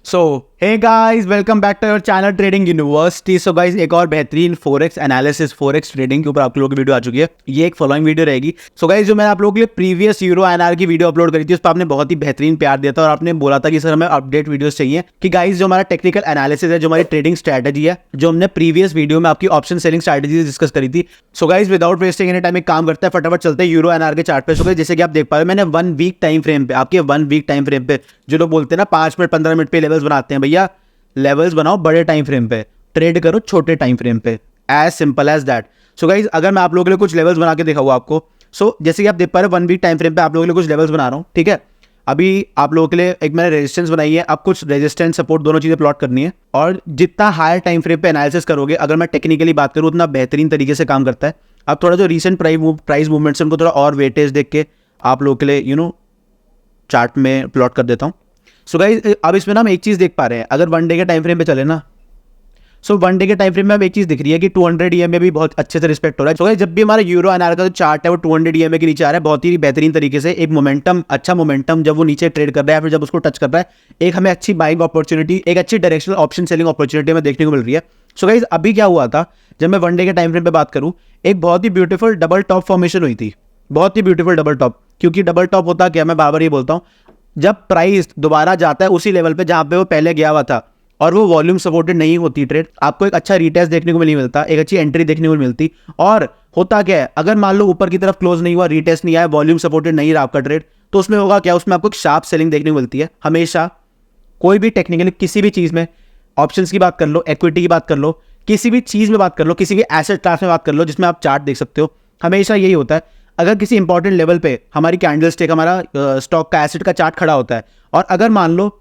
So hey guys, welcome back to your channel trading university. So guys, एक और बेहतरीन forex analysis, forex trading के ऊपर आप लोगों की वीडियो आ चुकी है। ये एक फॉलोइंग वीडियो रहेगी। सो गाइस, जो मैंने आप लोगों के लिए प्रीवियस यूरो एनआर की वीडियो अपलोड करी थी, उस पर आपने बहुत ही बेहतरीन प्यार दिया था और आपने बोला था कि सर हमें अपडेट वीडियोस चाहिए। कि गाइस, जो हमारा टेक्निकल एनालिसिस है, जो हमारी ट्रेडिंग स्ट्रैटेजी है, जो हमने प्रीवियस वीडियो में आपकी ऑप्शन सेलिंग स्ट्रैटेजी डिस्कस करी थी। So guys, without wasting any time एक काम करता है, फटाफट चलते हैं यूरो एनआर के चार्ट पे। सो गाइस, जैसे कि आप देख पा रहे हो, मैंने 1 वीक टाइम फ्रेम पे, आपके 1 वीक टाइम फ्रेम पे, जो लोग बोलते हैं ना 5 मिनट 15 मिनट पे लेवल्स बनाते हैं, भैया लेवल्स बनाओ बड़े टाइम फ्रेम पे, ट्रेड करो छोटे टाइम फ्रेम पे, as simple as that. So guys, अगर मैं आप लोगों के लिए कुछ लेवल्स बना के दिखाऊँ आपको, जैसे कि आप देख पा रहे हो 1 वीक टाइम फ्रेम पे आप लोगों के लिए कुछ लेवल्स बना रहा हूँ, ठीक है। अभी आप लोगों के लिए एक मैंने रेजिस्टेंस बनाई है, अब कुछ रेजिस्टेंस सपोर्ट दोनों चीजें प्लॉट करनी है। और जितना हायर टाइम फ्रेम पे एनालिसिस करोगे, अगर मैं टेक्निकली बात करूँ, उतना बेहतरीन तरीके से काम करता है। अब थोड़ा जो रीसेंट प्राइस मूवमेंट्स, उनको थोड़ा और वेटेज देख के आप लोगों के लिए चार्ट में प्लॉट कर देता हूँ। सो गाइज, अब इसमें ना हम एक चीज देख पा रहे हैं, अगर 1 डे के टाइम फ्रेम पे चले ना, 1 डे के टाइम फ्रेम में अब एक चीज दिख रही है कि 200 EMA भी बहुत अच्छे से रिस्पेक्ट हो रहा है। सो गाइस, जब भी हमारा यूरो एनआर का जो चार्ट है वो 200 EMA के नीचे आ रहा है, बहुत ही बेहतरीन तरीके से एक मोमेंटम, अच्छा मोमेंटम जब वो नीचे ट्रेड कर रहा है, फिर जब उसको टच कर रहा है, एक हमें अच्छी बाइंग अपॉर्चुनिटी, एक अच्छी डायरेक्शनल ऑप्शन सेलिंग अपॉर्चुनिटी हमें देखने को मिल रही है। सो गाइस, अभी क्या हुआ था, जब मैं 1 डे के टाइम फ्रेम पे बात करूं, एक बहुत ही ब्यूटीफुल डबल टॉप फॉर्मेशन हुई थी, बहुत ही ब्यूटीफुल डबल टॉप। क्योंकि डबल टॉप होता क्या, मैं बार बार ये बोलता हूँ, जब प्राइस दोबारा जाता है उसी लेवल पे जहां पे वो पहले गया हुआ था और वो वॉल्यूम सपोर्टेड नहीं होती ट्रेड, आपको एक अच्छा रीटेस्ट देखने को नहीं मिलता, एक अच्छी एंट्री देखने को मिलती। और होता क्या है, अगर मान लो ऊपर की तरफ क्लोज नहीं हुआ, रीटेस्ट नहीं आया, वॉल्यूम सपोर्टेड नहीं रहा आपका ट्रेड, तो उसमें होगा क्या, उसमें आपको एक शार्प सेलिंग देखने को मिलती है। हमेशा कोई भी टेक्निकली किसी भी चीज में, ऑप्शंस की बात कर लो, इक्विटी की बात कर लो, किसी भी चीज में बात कर लो, किसी भी एसेट क्लास में बात कर लो जिसमें आप चार्ट देख सकते हो, हमेशा यही होता है। अगर किसी इंपॉर्टेंट लेवल पे हमारी कैंडल स्टिक, हमारा स्टॉक का, एसेट का चार्ट खड़ा होता है, और अगर मान लो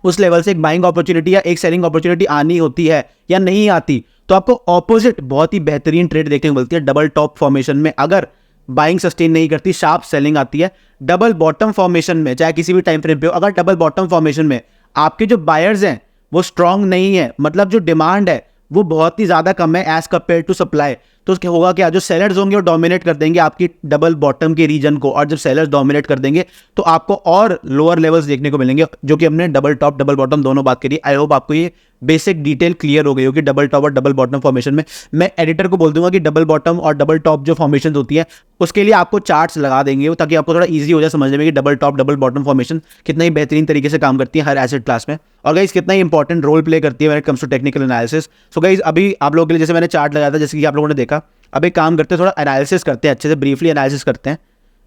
उस लेवल से एक बाइंग अपॉर्चुनिटी या एक सेलिंग अपॉर्चुनिटी आनी होती है या नहीं आती, तो आपको ऑपोजिट बहुत ही बेहतरीन ट्रेड देखने को मिलती है। डबल टॉप फॉर्मेशन में अगर बाइंग सस्टेन नहीं करती, शार्प सेलिंग आती है। डबल बॉटम फॉर्मेशन में, चाहे किसी भी टाइम फ्रेम पे हो, अगर डबल बॉटम फॉर्मेशन में आपके जो बायर्स हैं वो स्ट्रांग नहीं है, मतलब जो डिमांड है वो बहुत ही ज्यादा कम है एज कंपेयर टू सप्लाई, तो उसके होगा क्या, जो सेलर्स होंगे वो डोमिनेट कर देंगे आपकी डबल बॉटम के रीजन को, और जब सेलर्स डोमिनेट कर देंगे तो आपको और लोअर लेवल्स देखने को मिलेंगे, जो कि हमने डबल टॉप डबल बॉटम दोनों बात करी। आई होप आपको ये बेसिक डिटेल क्लियर हो गई होगी। डबल टॉप और डबल बॉटम फॉर्मेशन में मैं एडिटर को बोल दूंगा कि डबल बॉटम और डबल टॉप जो फॉर्मेशन होती है उसके लिए आपको चार्ट्स लगा देंगे, ताकि आपको थोड़ा इजी हो जाए समझने में कि double top double bottom formation कितना ही बेहतरीन तरीके से काम करती है हर एसेट क्लास में, और गाइस कितना ही इंपॉर्टेंट रोल प्ले करती है when it comes to technical analysis. So guys, अभी आप लोगों के लिए जैसे मैंने चार्ट लगाया था, जैसे कि आप लोगों ने देखा, अब एक काम करते हैं, थोड़ा एनालिसिस करते हैं, अच्छे से ब्रीफली एनालिसिस करते हैं।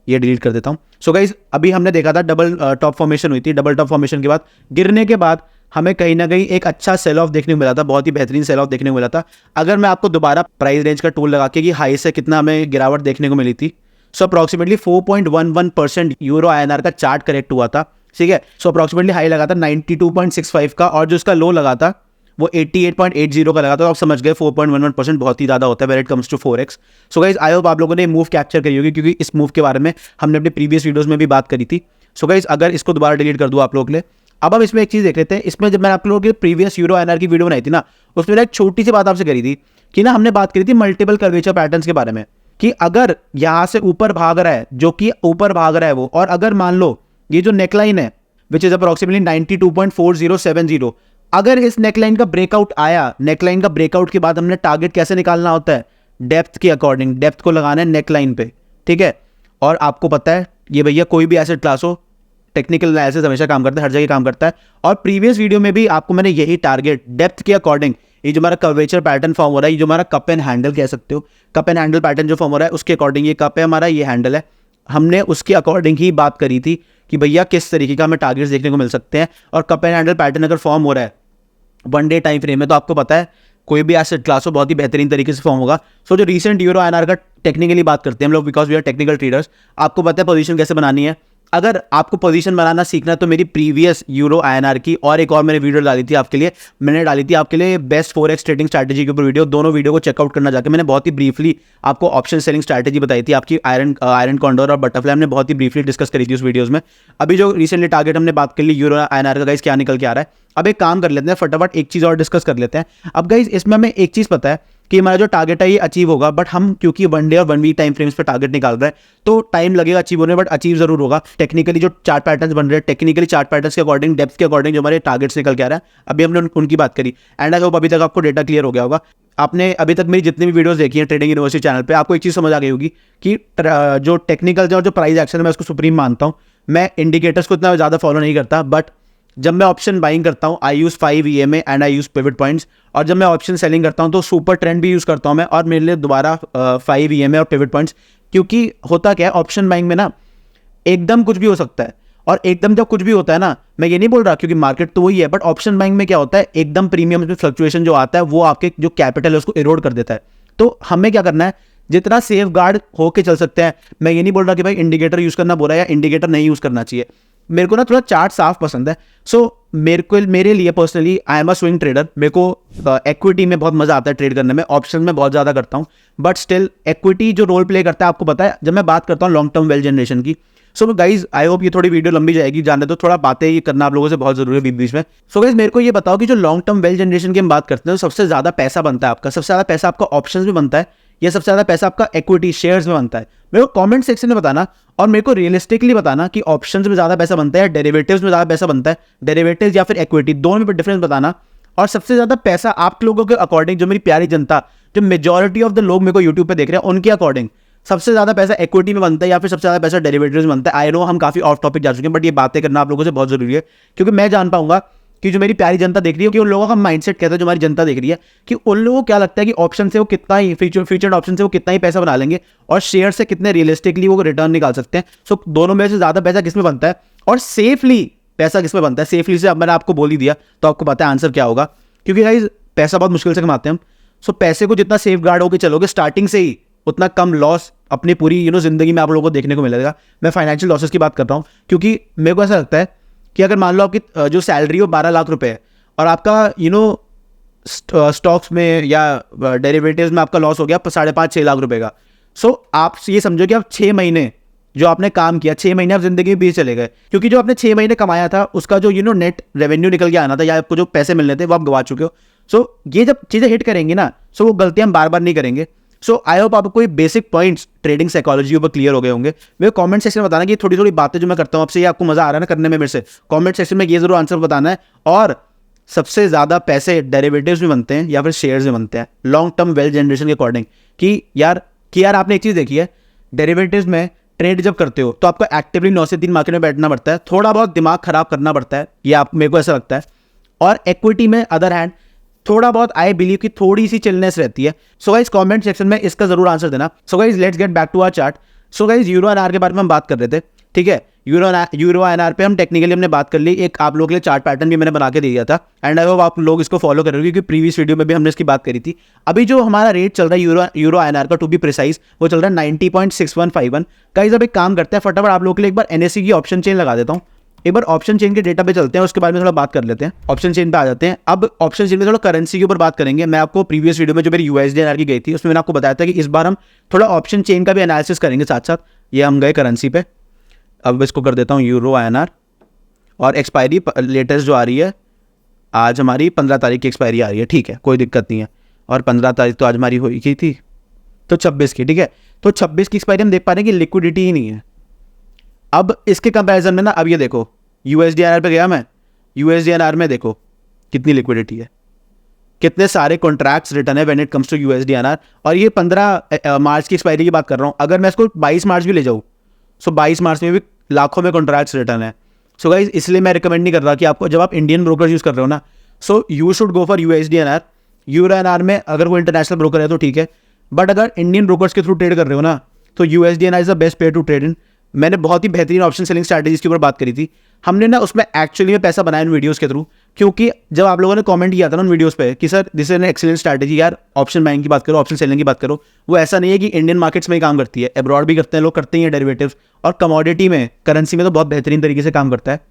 ये डिलीट कर देता हूं। सो गाइस, अभी हमने देखा था डबल टॉप फॉर्मेशन हुई थी, डबल टॉप फॉर्मेशन के बाद गिरने के बाद हमें कहीं ना कहीं एक अच्छा सेल ऑफ देखने को मिला था, बहुत ही बेहतरीन सेल ऑफ देखने को मिला था। अगर मैं आपको दोबारा प्राइस रेंज का टूल लगा के कि हाई से कितना हमें गिरावट देखने को मिली थी, सो अप्रॉक्सीमेटली 4.11% यूरो आईएनआर का चार्ट करेक्ट हुआ था, ठीक है। सो अप्रॉक्सीमेटली हाई लगा था 92.65 का, और जो इसका लो लगा था वो 88.80 का लगा, तो आप समझ गए 4.11% बहुत ही ज़्यादा होता है when it comes to forex. So guys, I hope आप लोगों ने मूव कैप्चर करी होगी, क्योंकि इस मूव के बारे में हमने अपने प्रीवियस वीडियोस में भी बात करी थी। सो गाइस, अगर इसको दोबारा डिलीट कर दूँ आप लोगों के लिए, अब हम इसमें एक चीज़ देख लेते हैं। इसमें जब मैंने आप लोगों के प्रीवियस यूरो आईएनआर की वीडियो बनाई थी ना, उसमें एक छोटी सी बात आपसे करी थी कि ना हमने बात करी थी मल्टीपल कर्वेचर पैटर्न्स के बारे में, कि अगर यहाँ से ऊपर भाग रहा है, जो कि ऊपर भाग रहा है वो, और अगर मान लो ये जो नेकलाइन है विच इज अप्रॉक्सीमेटली 92.4070, अगर इस नेकलाइन का ब्रेकआउट आया, नेकलाइन का ब्रेकआउट के बाद हमने टारगेट कैसे निकालना होता है, डेप्थ के अकॉर्डिंग, डेप्थ को लगाना है नेकलाइन पे, ठीक है। और आपको पता है ये भैया कोई भी एसेट क्लास हो, टेक्निकल एनालिसिस हमेशा काम करता है, हर जगह काम करता है। और प्रीवियस वीडियो में भी आपको मैंने यही टारगेट डेप्थ के अकॉर्डिंग, ये जो हमारा कर्वेचर पैटर्न फॉर्म हो रहा है, ये जो हमारा कप एंड हैंडल कह सकते हो, कप एंड हैंडल पैटर्न जो फॉर्म हो रहा है उसके अकॉर्डिंग, ये कप है हमारा, ये हैंडल है, हमने उसके अकॉर्डिंग ही बात करी थी कि भैया किस तरीके का हमें टारगेट्स देखने को मिल सकते हैं। और कप एंड हैंडल पैटर्न अगर फॉर्म हो रहा है 1 डे टाइम फ्रेम में, तो आपको पता है कोई भी एसेट क्लास हो बहुत ही बेहतरीन तरीके से फॉर्म होगा। सो जो रीसेंट यूरो आईएनआर का टेक्निकली बात करते हैं हम लोग, because we are technical traders, आपको पता है पोजीशन कैसे बनानी है। अगर आपको पोजीशन बनाना सीखना है तो मेरी प्रीवियस यूरो आईएनआर की और एक और मैंने वीडियो डाली थी आपके लिए, मैंने डाली थी आपके लिए बेस्ट फॉरेक्स ट्रेडिंग स्ट्रैटेजी के ऊपर वीडियो, दोनों वीडियो को चेकआउट करना जाकर मैंने बहुत ही ब्रीफली आपको ऑप्शन सेलिंग स्ट्रैटेजी बताई थी, आपकी आयरन कॉन्डोर और बटरफ्लाई हमने बहुत ही ब्रीफली डिस्कस करी थी उस वीडियोज में। अभी जो रिसेंटली टारगेट हमने बात कर ली यूरो आईएनआर का, गाइस क्या निकल के आ रहा है, अब एक काम कर लेते हैं, फटाफट एक चीज और डिस्कस कर लेते हैं। अब गाइस, इसमें हमें एक चीज पता है कि हमारा जो टारगेट है ये अचीव होगा, बट हम क्योंकि 1 डे और 1 वीक टाइम फ्रेम्स पे टारगेट निकाल रहे हैं तो टाइम लगेगा अचीव होने, बट अचीव जरूर होगा। टेक्निकली जो चार्ट पैटर्न्स बन रहे हैं, टेक्निकली चार्ट पैटर्न्स के अकॉर्डिंग, डेप्थ के अकॉर्डिंग जो हमारे टारगेट्स निकल के आ रहा है, अभी हमने उनकी बात करी। एंड आई होप अभी तक आपको डेटा क्लियर हो गया होगा। आपने अभी तक मेरी जितनी भी वीडियोस देखी हैं ट्रेडिंग यूनिवर्सिटी चैनल पे, आपको एक चीज़ समझ आ गई होगी कि जो टेक्निकल और जो प्राइस एक्शन है मैं उसको सुप्रीम मानता हूँ। मैं इंडिकेटर्स को इतना ज़्यादा फॉलो नहीं करता, बट जब मैं ऑप्शन बाइंग करता हूँ I use 5 EMA and I use pivot points, और जब मैं ऑप्शन सेलिंग करता हूँ तो सुपर ट्रेंड भी यूज़ करता हूँ मैं, और मेरे लिए दोबारा 5 EMA और पिवट पॉइंट्स। क्योंकि होता क्या है ऑप्शन बाइंग में ना, एकदम कुछ भी हो सकता है, और एकदम जब कुछ भी होता है ना, मैं ये नहीं बोल रहा क्योंकि मार्केट तो वही है, बट ऑप्शन बाइंग में क्या होता है एकदम प्रीमियम में फ्लक्चुएशन जो आता है वो आपके जो कैपिटल है उसको इरोड कर देता है। तो हमें क्या करना है, जितना सेफ गार्ड होके चल सकते हैं। मैं ये नहीं बोल रहा कि भाई इंडिकेटर यूज़ करना बुरा है या इंडिकेटर नहीं यूज़ करना चाहिए। मेरे को ना थोड़ा चार्ट साफ पसंद है। सो मेरे लिए personally I am a swing trader. मेरे को इक्विटी में बहुत मजा आता है ट्रेड करने में, ऑप्शन में बहुत ज़्यादा करता हूँ, बट स्टिल इक्विटी जो रोल प्ले करता है आपको पता है। जब मैं बात करता हूँ लॉन्ग टर्म वेल्थ जनरेशन की, सो गाइज आई होप ये थोड़ी वीडियो लंबी जाएगी, जानने तो थोड़ा बातें ये करना आप लोगों से बहुत जरूरी है बीच बीच में। सो गाइज मेरे को ये बताओ कि जो लॉन्ग टर्म वेल्थ जनरेशन की हम बात करते हैं तो सबसे ज़्यादा पैसा बनता है आपका, सबसे ज़्यादा पैसा आपका ऑप्शंस में बनता है या सबसे ज़्यादा पैसा आपका इक्विटी शेयर्स में बनता है? मेरे को कमेंट सेक्शन में बताना, और मेरे को रियलिस्टिकली बताना कि ऑप्शंस में ज़्यादा पैसा बनता है या डेरिवेटिव्स में ज़्यादा पैसा बनता है, डेरिवेटिव्स या फिर इक्विटी, दोनों में डिफरेंस बताना। और सबसे ज़्यादा पैसा आप लोगों के अकॉर्डिंग, जो मेरी प्यारी जनता, जो मेजॉरिटी ऑफ द लोग मेरे को यूट्यूब पे देख रहे हैं उनके अकॉर्डिंग सबसे ज़्यादा पैसा इक्विटी में बनता है या फिर सबसे ज़्यादा पैसा डेरिवेटिव्स में बनता है? आई नो हम काफ़ी ऑफ टॉपिक जा चुके हैं, बट ये बातें करना आप लोगों से बहुत जरूरी है, क्योंकि मैं जान पाऊंगा कि जो मेरी प्यारी जनता देख रही है कि उन लोगों का माइंडसेट कहता है, जो हमारी जनता देख रही है कि उन लोगों को क्या लगता है कि ऑप्शन से वो कितना ही फ्यूचर्ड ऑप्शन से वो कितना ही पैसा बना लेंगे और शेयर से कितने रियलिस्टिकली वो रिटर्न निकाल सकते हैं। सो दोनों में से ज़्यादा पैसा किसमें बनता है और सेफली पैसा किसमें बनता है? सेफली से अब मैंने आपको बोल ही दिया तो आपको पता है आंसर क्या होगा, क्योंकि गाइस पैसा बहुत मुश्किल से कमाते हैं हम। सो पैसे को जितना सेफ गार्ड होकर चलोगे स्टार्टिंग से ही, उतना कम लॉस अपनी पूरी जिंदगी में आप लोगों को देखने को मिलेगा। मैं फाइनेंशियल लॉसेस की बात कर रहा हूँ, क्योंकि मेरे को ऐसा लगता है कि अगर मान लो आपकी जो सैलरी हो 12 लाख रुपए है और आपका स्टॉक्स में या डेरिवेटिव्स में आपका लॉस हो गया 5.5-6 लाख रुपए का, सो आप ये समझो कि आप 6 महीने जो आपने काम किया, 6 महीने आप जिंदगी में बीच चले गए, क्योंकि जो आपने 6 महीने कमाया था उसका जो नेट रेवेन्यू निकल के आना था या आपको जो पैसे मिलने थे वो आप गवा चुके हो। सो ये जब चीज़ें हिट करेंगी ना, सो वो गलतियां हम बार बार नहीं करेंगे। सो आई होप आपको कोई बेसिक पॉइंट्स ट्रेडिंग साइकोलॉजी ऊपर क्लियर हो गए होंगे। मेरे कमेंट सेक्शन में बताना कि थोड़ी थोड़ी बातें जो मैं करता हूँ आपसे, ये आपको मजा आ रहा है ना करने में मेरे से? कमेंट सेक्शन में ये जरूर आंसर बताना है। और सबसे ज़्यादा पैसे डेरिवेटिव्स में बनते हैं या फिर शेयर्स में बनते हैं लॉन्ग टर्म वेल्थ जनरेशन के अकॉर्डिंग? कि यार आपने एक चीज़ देखी है, डेरिवेटिव्स में ट्रेड जब करते हो तो आपको एक्टिवली 9 से 3 मार्केट में बैठना पड़ता है, थोड़ा बहुत दिमाग खराब करना पड़ता है, ये मेरे को ऐसा लगता है। और इक्विटी में अदर हैंड थोड़ा बहुत आई बिलीव की थोड़ी सी चिलनेस रहती है। सो गाइस कमेंट सेक्शन में इसका जरूर आंसर देना। So guys let's get back to our chart. So guys euro INR के बारे में हम बात कर रहे थे, ठीक है? यूरो एनआर पे हम टेक्निकली हमने बात कर ली, एक आप लोगों के लिए चार्ट पैटर्न भी मैंने बना के दे दिया था, एंड आई होप आप लोग इसको फॉलो करोगे क्योंकि प्रीवियस वीडियो में भी हमने इसकी बात करी थी। अभी जो हमारा रेट चल रहा है यूरो एनआर का, टू बी प्रिसाइज, वो चल रहा है 90.6151। गाइस अब एक काम करते हैं, फटाफट आप लोगों के लिए एक बार एनएससी की ऑप्शन चेन लगा देता हूँ। एक बार ऑप्शन चेन के डेटा पे चलते हैं, उसके बारे में थोड़ा बात कर लेते हैं। ऑप्शन चेन पे आ जाते हैं। अब ऑप्शन चेन में थोड़ा करेंसी के ऊपर बात करेंगे। मैं आपको प्रीवियस वीडियो में जो मेरी USD की गई थी उसमें मैंने आपको बताया था कि इस बार हम थोड़ा ऑप्शन चेन का भी एनालिसिस करेंगे साथ साथ। ये हम गए करेंसी पे, अब इसको कर देता हूँ यूरो INR, और एक्सपायरी लेटेस्ट जो आ रही है आज हमारी 15 तारीख की एक्सपायरी आ रही है, ठीक है, कोई दिक्कत नहीं है। और 15 तारीख तो आज हमारी हुई की थी, तो 26 की, ठीक है। तो 26 की एक्सपायरी हम देख पा रहे हैं कि लिक्विडिटी ही नहीं है। अब इसके कंपैरिजन में ना, अब ये देखो USD पे गया मैं, USD में देखो कितनी लिक्विडिटी है, कितने सारे कॉन्ट्रैक्ट्स रिटर्न है when it comes to USD। और ये 15 मार्च की एक्सपायरी की बात कर रहा हूँ। अगर मैं इसको 22 मार्च भी ले जाऊँ, सो 22 मार्च में भी लाखों में कॉन्ट्रैक्ट्स रिटर्न है। सो गाइज इसलिए मैं रिकमेंड नहीं कर रहा कि आपको, जब आप इंडियन ब्रोकर यूज़ कर रहे हो ना, so you should go for USD। Euro INR में अगर वो इंटरनेशनल ब्रोकर है तो ठीक है, बट अगर इंडियन ब्रोकर्स के थ्रू ट्रेड कर रहे हो ना, तो USD is the best pair to trade in. मैंने बहुत ही बेहतरीन ऑप्शन सेलिंग स्ट्रैटेजीज के ऊपर बात करी थी, हमने ना उसमें एक्चुअली में पैसा बनाया इन वीडियोस के थ्रू, क्योंकि जब आप लोगों ने कमेंट किया था ना उन वीडियोस पे कि sir this is an excellent strategy, यार ऑप्शन बाइंग की बात करो, ऑप्शन सेलिंग की बात करो, वो ऐसा नहीं है कि इंडियन मार्केट्स में ही काम करती है, अब्रॉड भी करते हैं लोग, करते ही हैं डेरिवेटिव्स, और कमोडिटी में, करेंसी में तो बहुत बेहतरीन तरीके से काम करता है।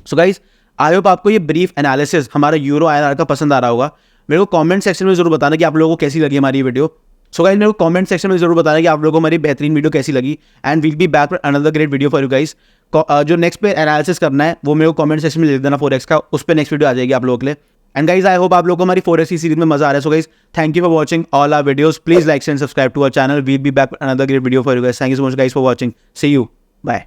सो गाइज आई होप आपको ये ब्रीफ एनालिसिस हमारा यूरो INR का पसंद आ रहा होगा। मेरे को कमेंट सेक्शन में जरूर बताना कि आप लोगों को कैसी लगी हमारी वीडियो। सो गाइस मेरे को कमेंट सेक्शन में जरूर बताना कि आप लोगों को हमारी बेहतरीन वीडियो कैसी लगी, and will be back for another great video for you guys. जो नेक्स्ट पे एनालिसिस करना है वो मेरे को कमेंट सेक्शन में लिख देना, फोरेक्स का, उस पर नेक्स्ट वीडियो आ जाएगी आप लोगों के लिए। एंड गाइज आई होप आप लोगों को हमारी फोरेक्स की सीरीज में मजा आ रहा है. So guys thank you for watching all our videos. Please like and subscribe to our channel. We'll be back another great video for you guys. Thank you so much guys for watching. See you. Bye.